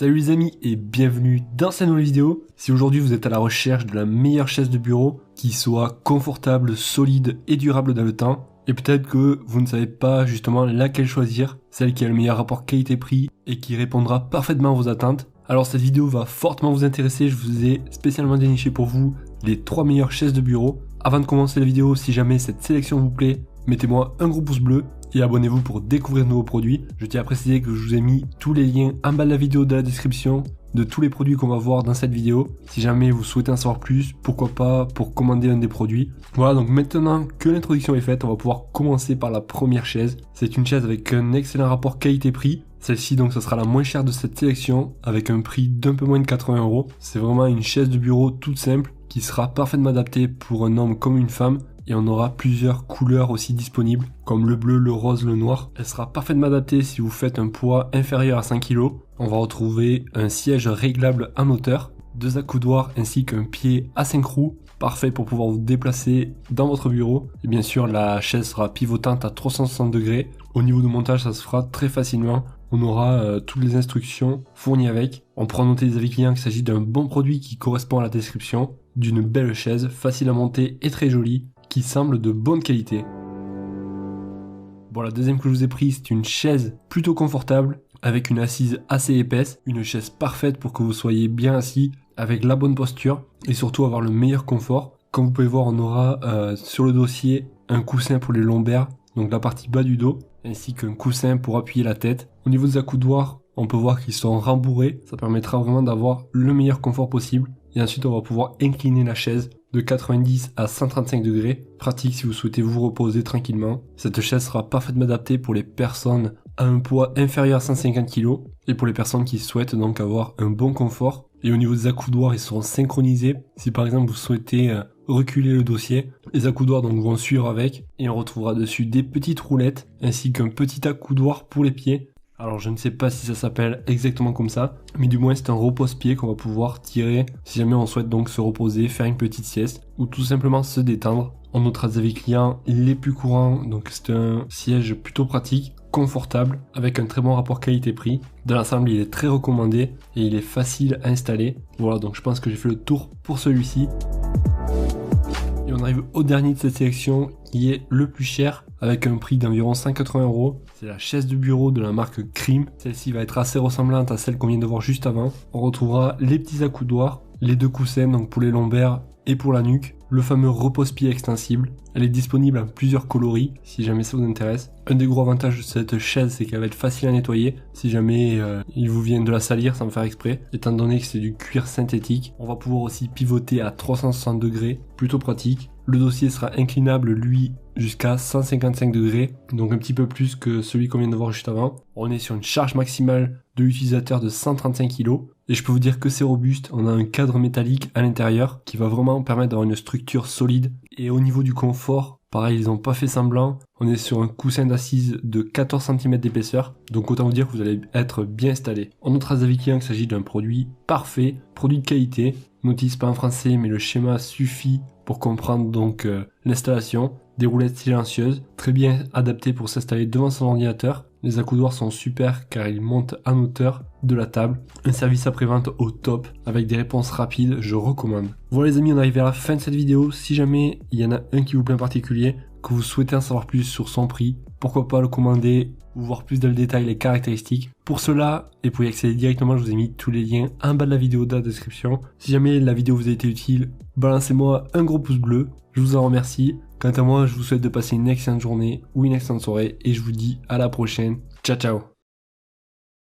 Salut les amis et bienvenue dans cette nouvelle vidéo. Si aujourd'hui vous êtes à la recherche de la meilleure chaise de bureau qui soit confortable, solide et durable dans le temps, et peut-être que vous ne savez pas justement laquelle choisir, celle qui a le meilleur rapport qualité-prix et qui répondra parfaitement à vos attentes, alors cette vidéo va fortement vous intéresser. Je vous ai spécialement déniché pour vous les 3 meilleures chaises de bureau. Avant de commencer la vidéo, si jamais cette sélection vous plaît, mettez-moi un gros pouce bleu et abonnez-vous pour découvrir de nouveaux produits. Je tiens à préciser que je vous ai mis tous les liens en bas de la vidéo dans la description de tous les produits qu'on va voir dans cette vidéo. Si jamais vous souhaitez en savoir plus, pourquoi pas pour commander un des produits. Voilà, donc maintenant que l'introduction est faite, on va pouvoir commencer par la première chaise. C'est une chaise avec un excellent rapport qualité-prix. Celle-ci donc ça sera la moins chère de cette sélection avec un prix d'un peu moins de 80 €. C'est vraiment une chaise de bureau toute simple qui sera parfaitement adaptée pour un homme comme une femme. Et on aura plusieurs couleurs aussi disponibles, comme le bleu, le rose, le noir. Elle sera parfaitement adaptée si vous faites un poids inférieur à 5 kg. On va retrouver un siège réglable en hauteur, 2 accoudoirs ainsi qu'un pied à 5 roues, parfait pour pouvoir vous déplacer dans votre bureau. Et bien sûr, la chaise sera pivotante à 360 degrés. Au niveau du montage, ça se fera très facilement. On aura toutes les instructions fournies avec. On pourra noter des avis clients qu'il s'agit d'un bon produit qui correspond à la description, d'une belle chaise, facile à monter et très jolie, qui semble de bonne qualité. Bon, la deuxième que je vous ai prise, c'est une chaise plutôt confortable, avec une assise assez épaisse, une chaise parfaite pour que vous soyez bien assis, avec la bonne posture, et surtout avoir le meilleur confort. Comme vous pouvez voir, on aura sur le dossier un coussin pour les lombaires, donc la partie bas du dos, ainsi qu'un coussin pour appuyer la tête. Au niveau des accoudoirs, on peut voir qu'ils sont rembourrés, ça permettra vraiment d'avoir le meilleur confort possible. Et ensuite, on va pouvoir incliner la chaise de 90 à 135 degrés. Pratique si vous souhaitez vous reposer tranquillement. Cette chaise sera parfaitement adaptée pour les personnes à un poids inférieur à 150 kg et pour les personnes qui souhaitent donc avoir un bon confort. Et au niveau des accoudoirs, ils seront synchronisés. Si par exemple vous souhaitez reculer le dossier, les accoudoirs donc vont suivre avec et on retrouvera dessus des petites roulettes ainsi qu'un petit accoudoir pour les pieds. Alors je ne sais pas si ça s'appelle exactement comme ça, mais du moins c'est un repose-pied qu'on va pouvoir tirer si jamais on souhaite donc se reposer, faire une petite sieste ou tout simplement se détendre. On notera des avis clients les plus courants, donc c'est un siège plutôt pratique, confortable, avec un très bon rapport qualité-prix. Dans l'ensemble il est très recommandé et il est facile à installer. Voilà, donc je pense que j'ai fait le tour pour celui-ci. Et on arrive au dernier de cette sélection qui est le plus cher avec un prix d'environ 180 €. C'est la chaise de bureau de la marque Crime. Celle-ci va être assez ressemblante à celle qu'on vient de voir juste avant. On retrouvera les petits accoudoirs, les 2 coussins donc pour les lombaires et pour la nuque, le fameux repose-pied extensible. Elle est disponible en plusieurs coloris si jamais ça vous intéresse. Un des gros avantages de cette chaise, c'est qu'elle va être facile à nettoyer si jamais il vous vient de la salir sans faire exprès, étant donné que c'est du cuir synthétique. On va pouvoir aussi pivoter à 360 degrés, plutôt pratique. Le dossier sera inclinable lui jusqu'à 155 degrés, donc un petit peu plus que celui qu'on vient de voir juste avant. On est sur une charge maximale de l'utilisateur de 135 kg et je peux vous dire que c'est robuste. On a un cadre métallique à l'intérieur qui va vraiment permettre d'avoir une structure solide. Et au niveau du confort, pareil, ils n'ont pas fait semblant. On est sur un coussin d'assise de 14 cm d'épaisseur, donc autant vous dire que vous allez être bien installé. On notera des avis clients qu'il s'agit d'un produit parfait, produit de qualité. Notice pas en français, mais le schéma suffit pour comprendre donc l'installation. Des roulettes silencieuses, très bien adaptées pour s'installer devant son ordinateur. Les accoudoirs sont super car ils montent en hauteur de la table. Un service après-vente au top avec des réponses rapides, je recommande. Voilà les amis, on arrive à la fin de cette vidéo. Si jamais il y en a un qui vous plaît en particulier, que vous souhaitez en savoir plus sur son prix, pourquoi pas le commander ou voir plus dans le détail les caractéristiques. Pour cela, et pour y accéder directement, je vous ai mis tous les liens en bas de la vidéo dans la description. Si jamais la vidéo vous a été utile, balancez-moi un gros pouce bleu, je vous en remercie. Quant à moi, je vous souhaite de passer une excellente journée ou une excellente soirée et je vous dis à la prochaine. Ciao ciao.